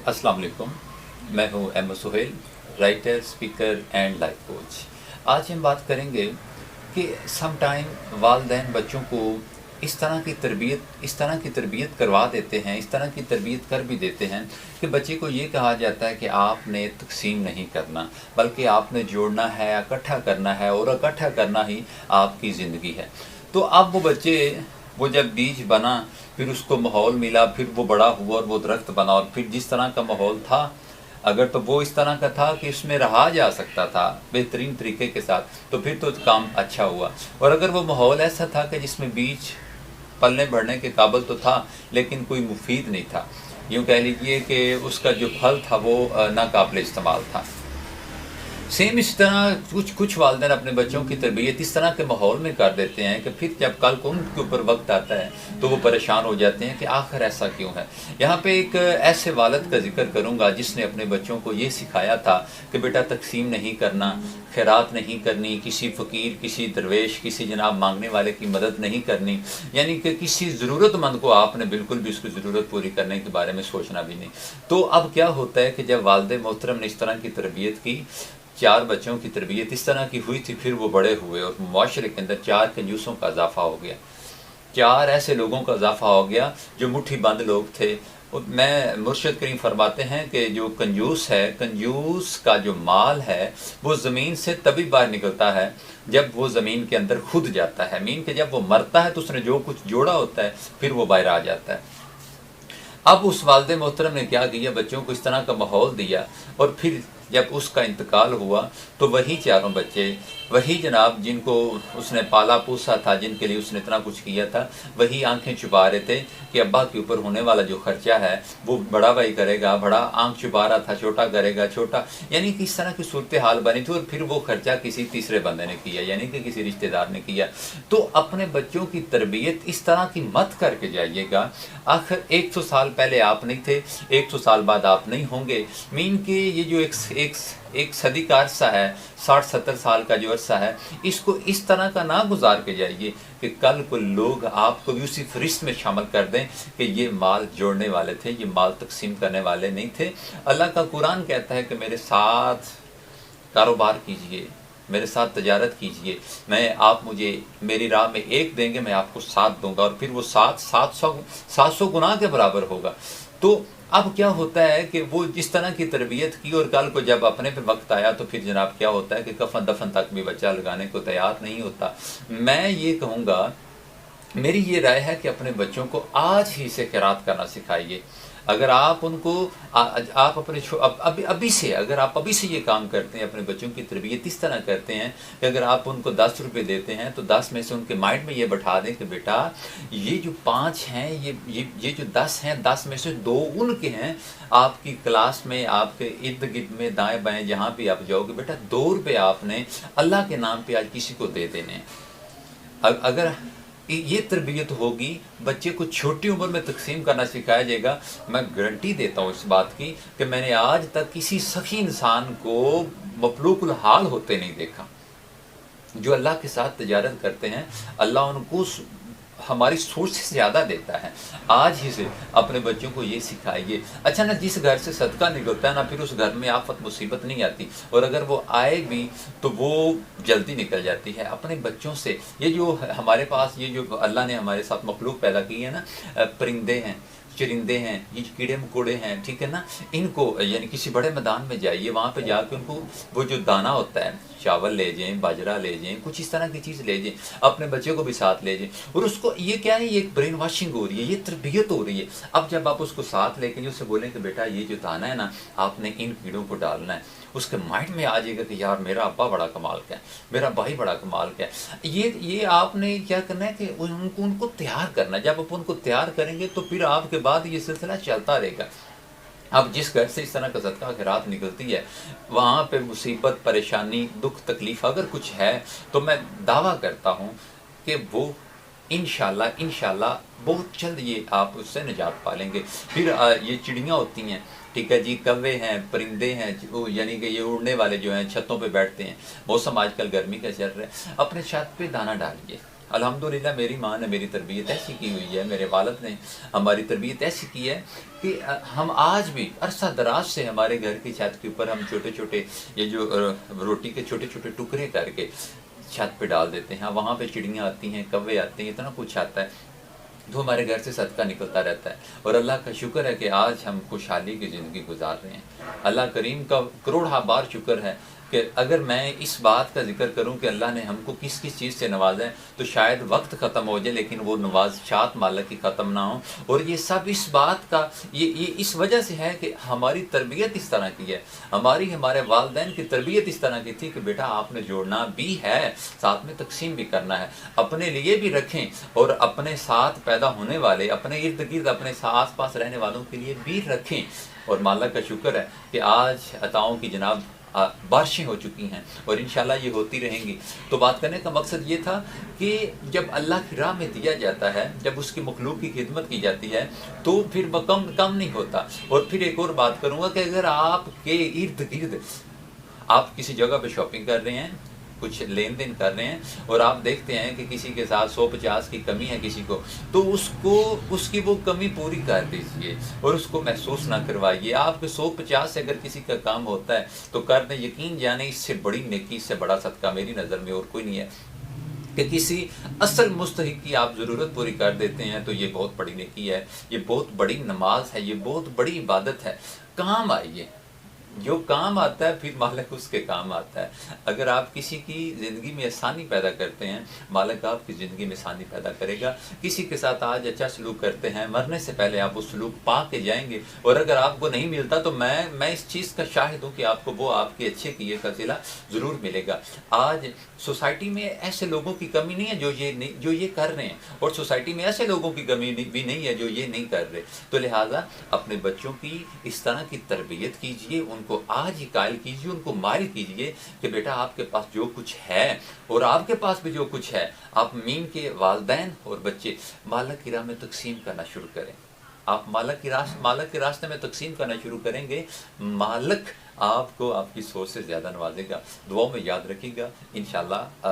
अस्सलाम वालेकुम। मैं हूं Ahmad Suhail, writer, speaker and life coach. आज हम बात करेंगे कि सम टाइम वालिदैन बच्चों को इस तरह की तरबियत करवा देते हैं, इस तरह की तरबियत कर भी देते हैं कि बच्चे को ये कहा जाता है कि आपने तकसीम नहीं करना, बल्कि आपने जोड़ना है, इकट्ठा करना है, और इकट्ठा करना ही आपकी ज़िंदगी है। तो अब वो जब बीज बना, फिर उसको माहौल मिला, फिर वो बड़ा हुआ और वो दरख्त बना, और फिर जिस तरह का माहौल था, अगर तो वो इस तरह का था कि उसमें रहा जा सकता था बेहतरीन तरीके के साथ, तो फिर तो काम अच्छा हुआ। और अगर वो माहौल ऐसा था कि जिसमें बीज पलने बढ़ने के काबिल तो था लेकिन कोई मुफीद नहीं था, यूँ कह लीजिए कि उसका जो फल था वो नाकाबिल इस्तेमाल था। सेम इस तरह कुछ वालिदैन अपने बच्चों की तरबियत इस तरह के माहौल में कर देते हैं कि फिर जब कल को उनके ऊपर वक्त आता है तो वो परेशान हो जाते हैं कि आखिर ऐसा क्यों है। यहाँ पे एक ऐसे वालिद का जिक्र करूँगा जिसने अपने बच्चों को ये सिखाया था कि बेटा तकसीम नहीं करना, खैरात नहीं करनी, किसी फ़कीर, किसी दरवेश, किसी जनाब मांगने वाले की मदद नहीं करनी, यानी कि किसी ज़रूरतमंद को आपने बिल्कुल भी उसकी ज़रूरत पूरी करने के बारे में सोचना भी नहीं। तो अब क्या होता है कि जब वालिद मोहतरम ने इस तरह की तरबियत की, 4 बच्चों की तरबियत इस तरह की हुई थी, फिर वो बड़े हुए और मुआशरे के अंदर 4 कंजूसों का इजाफा हो गया, 4 ऐसे लोगों का इजाफा हो गया जो मुट्ठी बंद लोग थे। मैं मुर्शिद करीम फरमाते हैं कि जो कंजूस है, कंजूस का जो माल है वो ज़मीन से तभी बाहर निकलता है जब वो ज़मीन के अंदर खुद जाता है। मीन कि जब वो मरता है तो उसने जो कुछ जोड़ा होता है फिर वो बाहर आ जाता है। अब उस वालिद मोहतरम ने क्या किया, बच्चों को इस तरह का माहौल दिया, और फिर जब उसका इंतकाल हुआ तो वही 4 बच्चे, वही जनाब जिनको उसने पाला पोसा था, जिनके लिए उसने इतना कुछ किया था, वही आंखें छुपा रहे थे कि अब्बा के ऊपर होने वाला जो खर्चा है वो बड़ा भाई करेगा, बड़ा आंख छुपा रहा था, छोटा करेगा छोटा, यानी कि इस तरह की सूरत हाल बनी थी। और फिर वो खर्चा किसी तीसरे बंदे ने किया, यानी कि किसी रिश्तेदार ने किया। तो अपने बच्चों की तरबियत इस तरह की मत करके जाइएगा। आखिर 100 साल पहले आप नहीं थे, 100 साल बाद आप नहीं होंगे। मीन के ये जो एक सदी का अरसा है, 60-70 साल का जो अरसा है, इसको इस तरह का ना गुजार के जाइए कि कल को लोग आपको भी उसी फरिश्त में शामिल कर दें कि ये माल जोड़ने वाले थे, ये माल तकसीम करने वाले नहीं थे। अल्लाह का कुरान कहता है कि मेरे साथ कारोबार कीजिए, मेरे साथ तजारत कीजिए, आप मुझे मेरी राह में 1 देंगे, मैं आपको 7 दूंगा, और फिर वो 700 गुना के बराबर होगा। तो अब क्या होता है कि वो जिस तरह की तरबियत की, और कल को जब अपने पे वक्त आया तो फिर जनाब क्या होता है कि कफन दफन तक भी बच्चा लगाने को तैयार नहीं होता। मैं ये कहूँगा, मेरी ये राय है कि अपने बच्चों को आज ही से क़िरात करना सिखाइए। अगर आप उनको आप अपने अभी से, अगर आप अभी से ये काम करते हैं, अपने बच्चों की तरबियत इस तरह करते हैं कि अगर आप उनको 10 रुपये देते हैं तो 10 में से उनके माइंड में ये बैठा दें कि बेटा ये जो 5 हैं, ये जो 10 हैं, 10 में से 2 उनके हैं। आपकी क्लास में, आपके इर्द गिर्द में, दाएँ बाएँ जहाँ भी आप जाओगे, बेटा 2 रुपये आपने अल्लाह के नाम पर आज किसी को दे देने। अगर ये तरबियत होगी, बच्चे को छोटी उम्र में तकसीम करना सिखाया जाएगा, मैं गारंटी देता हूँ इस बात की कि मैंने आज तक किसी सखी इंसान को मफलूकुल हाल होते नहीं देखा। जो अल्लाह के साथ तजारत करते हैं, अल्लाह उनको हमारी सोच से ज़्यादा देता है। आज ही से अपने बच्चों को ये सिखाइए। अच्छा ना, जिस घर से सदका निकलता है ना, फिर उस घर में आफत मुसीबत नहीं आती, और अगर वो आए भी तो वो जल्दी निकल जाती है। अपने बच्चों से ये जो हमारे पास ये जो अल्लाह ने हमारे साथ मखलूक पैदा की है ना, परिंदे हैं, चरिंदे हैं, ये कीड़े मकोड़े हैं, ठीक है ना, इनको यानी किसी बड़े मैदान में जाइए, वहाँ पे जाकर उनको वो जो दाना होता है, चावल ले जाएं, बाजरा ले जाएं, कुछ इस तरह की चीज़ ले जाएं, अपने बच्चे को भी साथ ले जाएं, और उसको ये क्या है, ये एक ब्रेन वॉशिंग हो रही है, ये तरबियत हो रही है। अब जब आप उसको साथ लेके उससे बोलें कि बेटा ये जो दाना है ना, आपने इन कीड़ों को डालना है, उसके माइंड में आ जाएगा कि यार मेरा अब्बा बड़ा कमाल का है, मेरा भाई बड़ा कमाल का है। ये आपने क्या करना है कि उनको तैयार करना है। जब आप उनको तैयार करेंगे तो फिर आपके बाद ये सिलसिला चलता रहेगा। अब जिस घर से इस तरह का सदका खैरात निकलती है, वहाँ पे मुसीबत, परेशानी, दुख, तकलीफ़ अगर कुछ है तो मैं दावा करता हूँ कि वो इंशाल्लाह बहुत जल्द ये आप उससे निजात पा लेंगे। फिर ये चिड़ियाँ होती हैं, ठीक है जी, कौवे हैं, परिंदे हैं, यानी कि ये उड़ने वाले जो हैं, छतों पे बैठते हैं। मौसम आजकल गर्मी का चल रहा है, अपने छत पे दाना डालिए, الحمدللہ میری ماں نے میری تربیت ایسی کی ہوئی ہے، میرے والد نے ہماری تربیت ایسی کی ہے کہ ہم آج بھی عرصہ دراز سے ہمارے گھر کی چھت کے اوپر ہم چھوٹے چھوٹے یہ جو روٹی کے چھوٹے چھوٹے ٹکڑے کر کے چھت پہ ڈال دیتے ہیں، وہاں پہ چڑیاں آتی ہیں، کوے آتے ہیں، اتنا کچھ آتا ہے تو ہمارے گھر سے صدقہ نکلتا رہتا ہے، اور اللہ کا شکر ہے کہ آج ہم خوشحالی کی زندگی گزار رہے ہیں۔ اللہ کریم کا کروڑہ بار شکر ہے کہ اگر میں اس بات کا ذکر کروں کہ اللہ نے ہم کو کس کس چیز سے نوازا ہے تو شاید وقت ختم ہو جائے، لیکن وہ نوازشات مالک کی ختم نہ ہوں، اور یہ سب اس بات کا یہ اس وجہ سے ہے کہ ہماری تربیت اس طرح کی ہے، ہمارے والدین کی تربیت اس طرح کی تھی کہ بیٹا آپ نے جوڑنا بھی ہے، ساتھ میں تقسیم بھی کرنا ہے، اپنے لیے بھی رکھیں اور اپنے ساتھ پیدا ہونے والے، اپنے ارد گرد، اپنے آس پاس رہنے والوں کے لیے بھی رکھیں۔ اور مالک کا شکر ہے کہ آج عطاؤں کی جناب بارشیں ہو چکی ہیں، اور انشاءاللہ یہ ہوتی رہیں گی۔ تو بات کرنے کا مقصد یہ تھا کہ جب اللہ کی راہ میں دیا جاتا ہے، جب اس کی مخلوق کی خدمت کی جاتی ہے تو پھر وہ کم نہیں ہوتا۔ اور پھر ایک اور بات کروں گا کہ اگر آپ کے ارد گرد آپ کسی جگہ پہ شاپنگ کر رہے ہیں، کچھ لین دین کر رہے ہیں، اور آپ دیکھتے ہیں کہ کسی کے ساتھ 150 کی کمی ہے کسی کو، تو اس کی وہ کمی پوری کر دیجئے اور اس کو محسوس نہ کروائیے۔ آپ کے 150 سے اگر کسی کا کام ہوتا ہے تو کر دیں، یقین جانیں اس سے بڑی نیکی، اس سے بڑا صدقہ میری نظر میں اور کوئی نہیں ہے کہ کسی اصل مستحق کی آپ ضرورت پوری کر دیتے ہیں، تو یہ بہت بڑی نیکی ہے، یہ بہت بڑی نماز ہے، یہ بہت بڑی عبادت ہے۔ کام آئیے، جو کام آتا ہے پھر مالک اس کے کام آتا ہے۔ اگر آپ کسی کی زندگی میں آسانی پیدا کرتے ہیں، مالک آپ کی زندگی میں آسانی پیدا کرے گا۔ کسی کے ساتھ آج اچھا سلوک کرتے ہیں، مرنے سے پہلے آپ وہ سلوک پا کے جائیں گے، اور اگر آپ کو نہیں ملتا تو میں اس چیز کا شاہد ہوں کہ آپ کو وہ آپ کے اچھے کیے کا صلہ ضرور ملے گا۔ آج سوسائٹی میں ایسے لوگوں کی کمی نہیں ہے جو یہ کر رہے ہیں، اور سوسائٹی میں ایسے لوگوں کی کمی بھی نہیں ہے جو یہ نہیں کر رہے۔ تو لہٰذا اپنے بچوں کی اس طرح کی تربیت کیجئے، ان کو آج ہی قائل کیجئے، ان کو مائل کیجئے کہ بیٹا آپ کے پاس جو کچھ ہے، اور آپ کے پاس بھی جو کچھ ہے، آپ مین کے والدین اور بچے مالک کی راہ میں تقسیم کرنا شروع کریں۔ آپ مالک کے راستے میں تقسیم کرنا شروع کریں گے، مالک آپ کو آپ کی سوچ سے زیادہ نوازے گا۔ دعاؤں میں یاد رکھیے گا، انشاءاللہ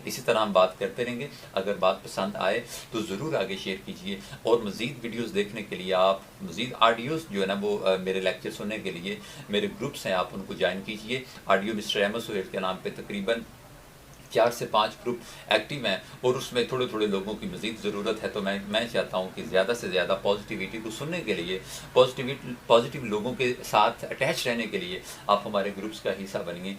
اسی طرح ہم بات کرتے رہیں گے۔ اگر بات پسند آئے تو ضرور آگے شیئر کیجئے، اور مزید ویڈیوز دیکھنے کے لیے، آپ مزید آڈیوز جو ہے نا وہ میرے لیکچر سننے کے لیے میرے گروپس ہیں، آپ ان کو جوائن کیجئے۔ آڈیو مسٹر احمد سہیل کے نام پہ تقریباً 4 سے 5 گروپ ایکٹیو ہیں، اور اس میں تھوڑے لوگوں کی مزید ضرورت ہے۔ تو میں چاہتا ہوں کہ زیادہ سے زیادہ پازیٹیوٹی کو سننے کے لیے، پازیٹیو لوگوں کے ساتھ اٹیچ رہنے کے لیے آپ ہمارے گروپس کا حصہ بنیے۔